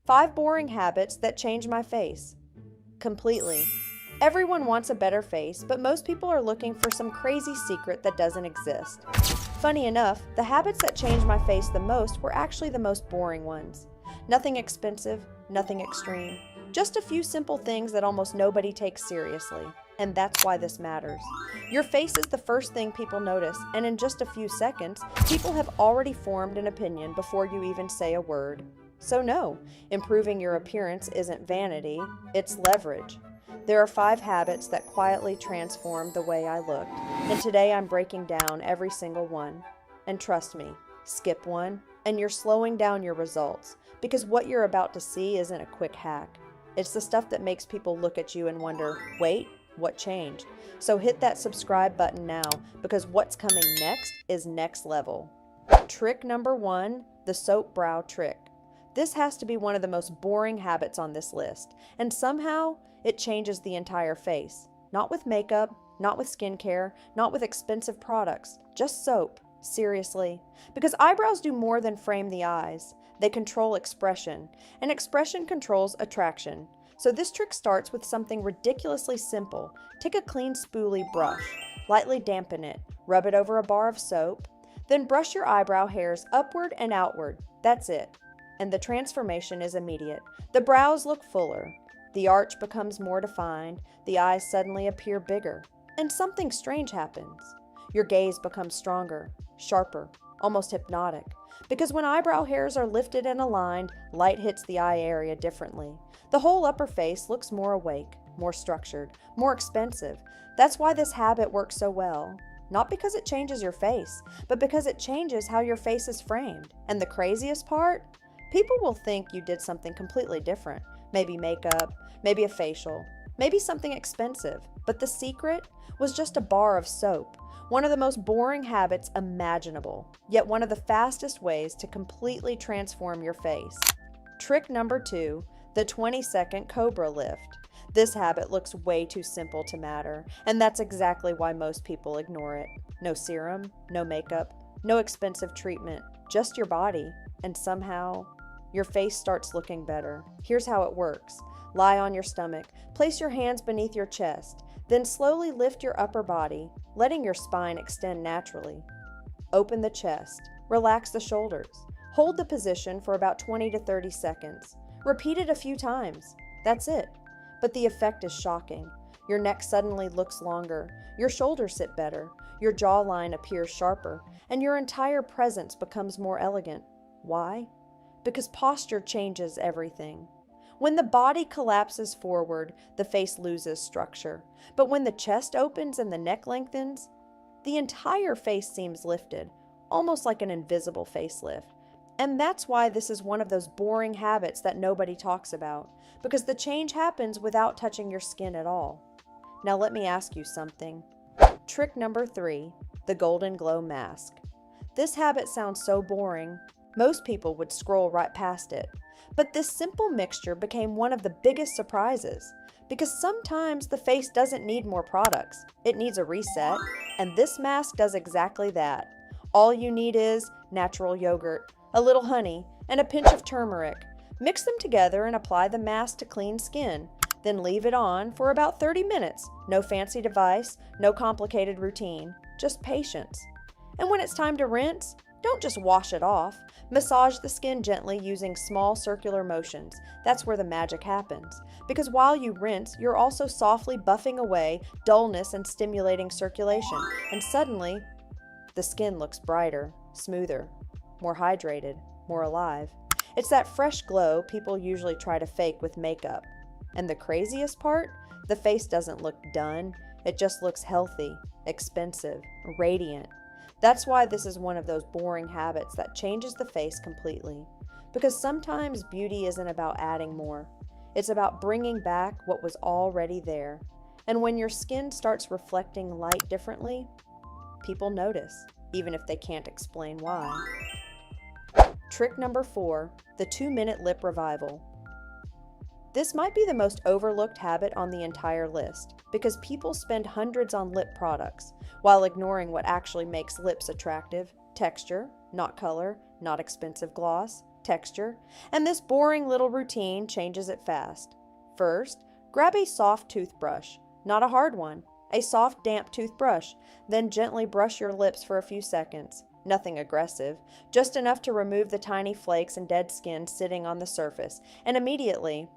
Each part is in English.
5 boring habits that change my face. Completely. Everyone wants a better face, but most people are looking for some crazy secret that doesn't exist. Funny enough, the habits that changed my face the most were actually the most boring ones. Nothing expensive, nothing extreme. Just a few simple things that almost nobody takes seriously. And that's why this matters. Your face is the first thing people notice, and in just a few seconds, people have already formed an opinion before you even say a word. So no, improving your appearance isn't vanity, it's leverage. There are 5 habits that quietly transformed the way I looked, and today I'm breaking down every single one. And trust me, skip one, and you're slowing down your results, because what you're about to see isn't a quick hack. It's the stuff that makes people look at you and wonder, wait, what changed? So hit that subscribe button now, because what's coming next is next level. Trick number 1, the soap brow trick. This has to be one of the most boring habits on this list, and somehow it changes the entire face. Not with makeup, not with skincare, not with expensive products, just soap. Seriously. Because eyebrows do more than frame the eyes. They control expression, and expression controls attraction. So this trick starts with something ridiculously simple. Take a clean spoolie brush, lightly dampen it, rub it over a bar of soap, then brush your eyebrow hairs upward and outward. That's it. And the transformation is immediate. The brows look fuller. The arch becomes more defined. The eyes suddenly appear bigger. And something strange happens. Your gaze becomes stronger, sharper, almost hypnotic. Because when eyebrow hairs are lifted and aligned, light hits the eye area differently. The whole upper face looks more awake, more structured, more expensive. That's why this habit works so well. Not because it changes your face, but because it changes how your face is framed. And the craziest part? People will think you did something completely different. Maybe makeup, maybe a facial, maybe something expensive. But the secret was just a bar of soap. One of the most boring habits imaginable, yet one of the fastest ways to completely transform your face. Trick number 2, the 20-second Cobra lift. This habit looks way too simple to matter, and that's exactly why most people ignore it. No serum, no makeup, no expensive treatment, just your body, and somehow your face starts looking better. Here's how it works. Lie on your stomach, place your hands beneath your chest, then slowly lift your upper body, letting your spine extend naturally. Open the chest, relax the shoulders. Hold the position for about 20 to 30 seconds. Repeat it a few times. That's it. But the effect is shocking. Your neck suddenly looks longer, your shoulders sit better, your jawline appears sharper, and your entire presence becomes more elegant. Why? Because posture changes everything. When the body collapses forward, the face loses structure. But when the chest opens and the neck lengthens, the entire face seems lifted, almost like an invisible facelift. And that's why this is one of those boring habits that nobody talks about, because the change happens without touching your skin at all. Now let me ask you something. Trick number 3, the Golden Glow mask. This habit sounds so boring, most people would scroll right past it. But this simple mixture became one of the biggest surprises, because sometimes the face doesn't need more products, it needs a reset, and this mask does exactly that. All you need is natural yogurt, a little honey, and a pinch of turmeric. Mix them together and apply the mask to clean skin, then leave it on for about 30 minutes. No fancy device, no complicated routine, just patience. And when it's time to rinse, don't just wash it off. Massage the skin gently using small circular motions. That's where the magic happens. Because while you rinse, you're also softly buffing away dullness and stimulating circulation. And suddenly, the skin looks brighter, smoother, more hydrated, more alive. It's that fresh glow people usually try to fake with makeup. And the craziest part? The face doesn't look done. It just looks healthy, expensive, radiant. That's why this is one of those boring habits that changes the face completely. Because sometimes beauty isn't about adding more. It's about bringing back what was already there. And when your skin starts reflecting light differently, people notice, even if they can't explain why. Trick number 4, the 2-minute lip revival. This might be the most overlooked habit on the entire list, because people spend hundreds on lip products, while ignoring what actually makes lips attractive: texture, not color, not expensive gloss. texture, and this boring little routine changes it fast. First, grab a soft toothbrush, not a hard one, a soft, damp toothbrush, then gently brush your lips for a few seconds. Nothing aggressive, just enough to remove the tiny flakes and dead skin sitting on the surface, and immediately,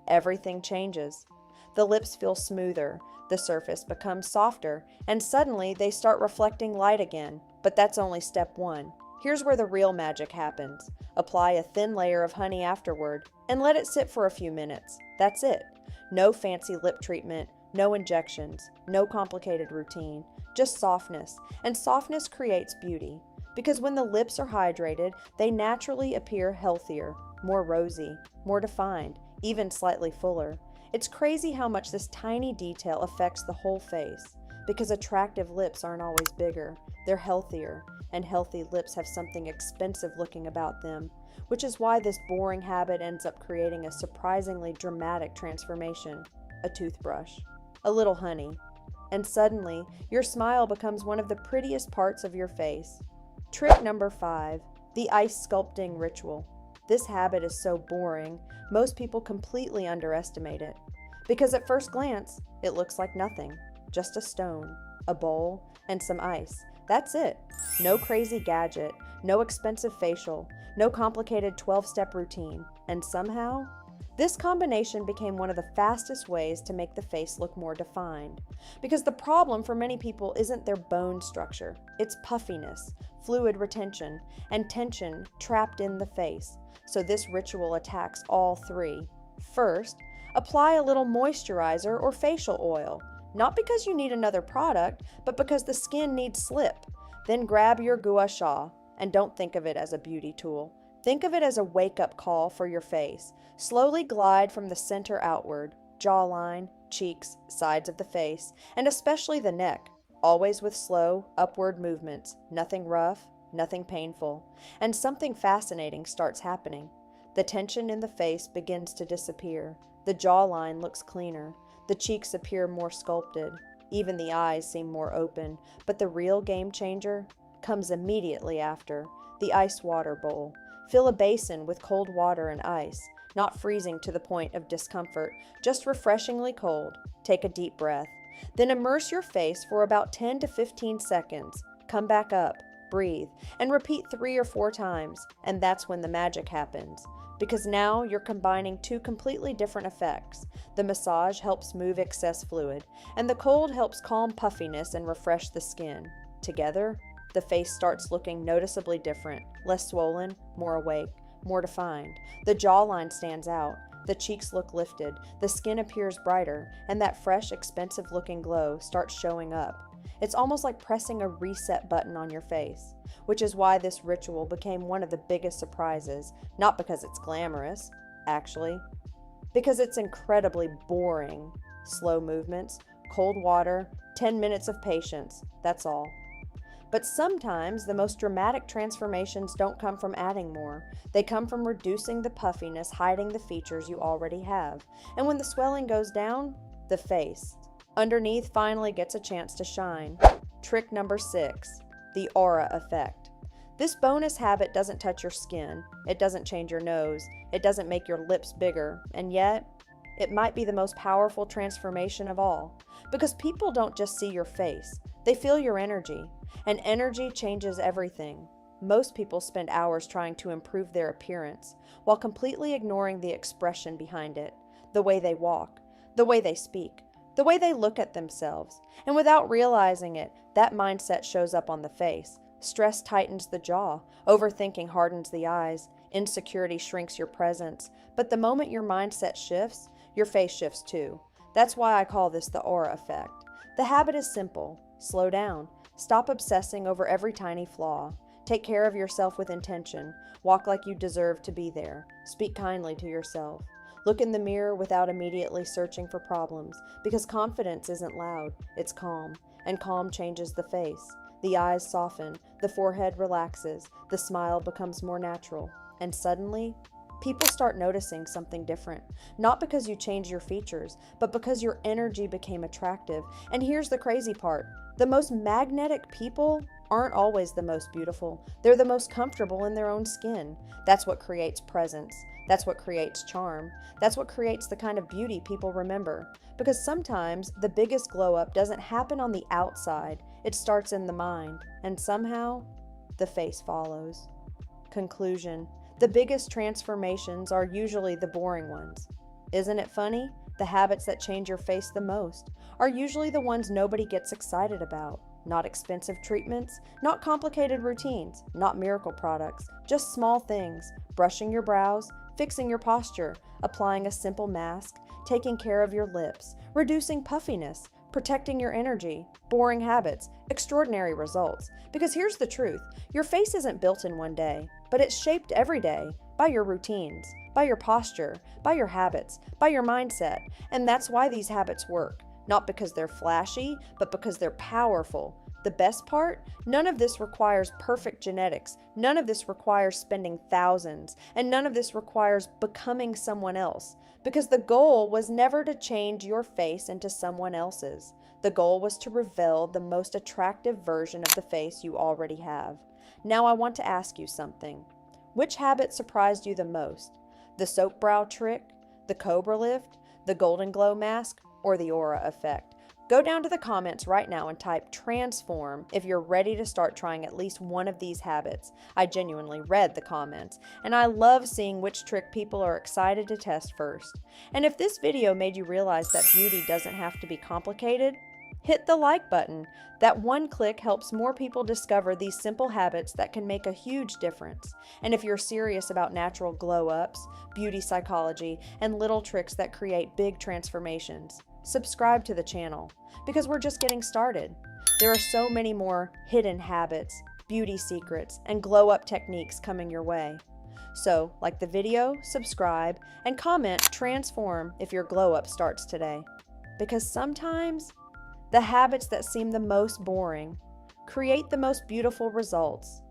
everything changes. The lips feel smoother, the surface becomes softer, and suddenly they start reflecting light again. But that's only step one. Here's where the real magic happens. Apply a thin layer of honey afterward, and let it sit for a few minutes. That's it. No fancy lip treatment, no injections, no complicated routine, just softness. And softness creates beauty. Because when the lips are hydrated, they naturally appear healthier, more rosy, more defined, even slightly fuller. It's crazy how much this tiny detail affects the whole face. Because attractive lips aren't always bigger, they're healthier, and healthy lips have something expensive looking about them, which is why this boring habit ends up creating a surprisingly dramatic transformation. A toothbrush, a little honey, and suddenly your smile becomes one of the prettiest parts of your face. Trick number 5, the ice sculpting ritual. This habit is so boring, most people completely underestimate it. Because at first glance, it looks like nothing. Just a stone, a bowl, and some ice. That's it. No crazy gadget, no expensive facial, no complicated 12-step routine. And somehow, this combination became one of the fastest ways to make the face look more defined. Because the problem for many people isn't their bone structure, it's puffiness, fluid retention, and tension trapped in the face. So this ritual attacks all three. First, apply a little moisturizer or facial oil. Not because you need another product, but because the skin needs slip. Then grab your gua sha, and don't think of it as a beauty tool. Think of it as a wake-up call for your face. Slowly glide from the center outward, jawline, cheeks, sides of the face, and especially the neck, always with slow, upward movements, nothing rough, nothing painful. And something fascinating starts happening. The tension in the face begins to disappear. The jawline looks cleaner. The cheeks appear more sculpted. Even the eyes seem more open. But the real game changer comes immediately after. The ice water bowl. Fill a basin with cold water and ice. Not freezing to the point of discomfort, just refreshingly cold. Take a deep breath. Then immerse your face for about 10 to 15 seconds. Come back up, breathe, and repeat 3 or 4 times. And that's when the magic happens. Because now you're combining two completely different effects. The massage helps move excess fluid, and the cold helps calm puffiness and refresh the skin. Together, the face starts looking noticeably different, less swollen, more awake, more defined. The jawline stands out, the cheeks look lifted, the skin appears brighter, and that fresh, expensive-looking glow starts showing up. It's almost like pressing a reset button on your face, which is why this ritual became one of the biggest surprises, not because it's glamorous, actually, because it's incredibly boring. Slow movements, cold water, 10 minutes of patience, that's all. But sometimes the most dramatic transformations don't come from adding more. They come from reducing the puffiness, hiding the features you already have. And when the swelling goes down, the face underneath finally gets a chance to shine. Trick number 6, the aura effect. This bonus habit doesn't touch your skin, it doesn't change your nose, it doesn't make your lips bigger, and yet, it might be the most powerful transformation of all. Because people don't just see your face, they feel your energy, and energy changes everything. Most people spend hours trying to improve their appearance, while completely ignoring the expression behind it, the way they walk, the way they speak, the way they look at themselves. And without realizing it, that mindset shows up on the face. Stress tightens the jaw, overthinking hardens the eyes, insecurity shrinks your presence. But the moment your mindset shifts, your face shifts too. That's why I call this the aura effect. The habit is simple. Slow down. Stop obsessing over every tiny flaw. Take care of yourself with intention. Walk like you deserve to be there. Speak kindly to yourself. Look in the mirror without immediately searching for problems, because confidence isn't loud, it's calm, and calm changes the face. The eyes soften, the forehead relaxes, the smile becomes more natural, and suddenly, people start noticing something different. Not because you changed your features, but because your energy became attractive. And here's the crazy part. The most magnetic people aren't always the most beautiful. They're the most comfortable in their own skin. That's what creates presence. That's what creates charm. That's what creates the kind of beauty people remember. Because sometimes the biggest glow up doesn't happen on the outside. It starts in the mind. And somehow, the face follows. Conclusion. The biggest transformations are usually the boring ones. Isn't it funny? The habits that change your face the most are usually the ones nobody gets excited about. Not expensive treatments, not complicated routines, not miracle products, just small things. Brushing your brows, fixing your posture, applying a simple mask, taking care of your lips, reducing puffiness, protecting your energy, boring habits, extraordinary results. Because here's the truth, your face isn't built in one day, but it's shaped every day by your routines, by your posture, by your habits, by your mindset. And that's why these habits work. Not because they're flashy, but because they're powerful. The best part? None of this requires perfect genetics. None of this requires spending thousands. And none of this requires becoming someone else. Because the goal was never to change your face into someone else's. The goal was to reveal the most attractive version of the face you already have. Now I want to ask you something. Which habit surprised you the most? The soap brow trick, the cobra lift, the golden glow mask, or the aura effect? Go down to the comments right now and type transform if you're ready to start trying at least one of these habits. I genuinely read the comments, and I love seeing which trick people are excited to test first. And if this video made you realize that beauty doesn't have to be complicated, hit the like button. That one click helps more people discover these simple habits that can make a huge difference. And if you're serious about natural glow-ups, beauty psychology, and little tricks that create big transformations, subscribe to the channel, because we're just getting started. There are so many more hidden habits, beauty secrets, and glow-up techniques coming your way. So, like the video, subscribe, and comment transform if your glow-up starts today. Because sometimes, the habits that seem the most boring create the most beautiful results.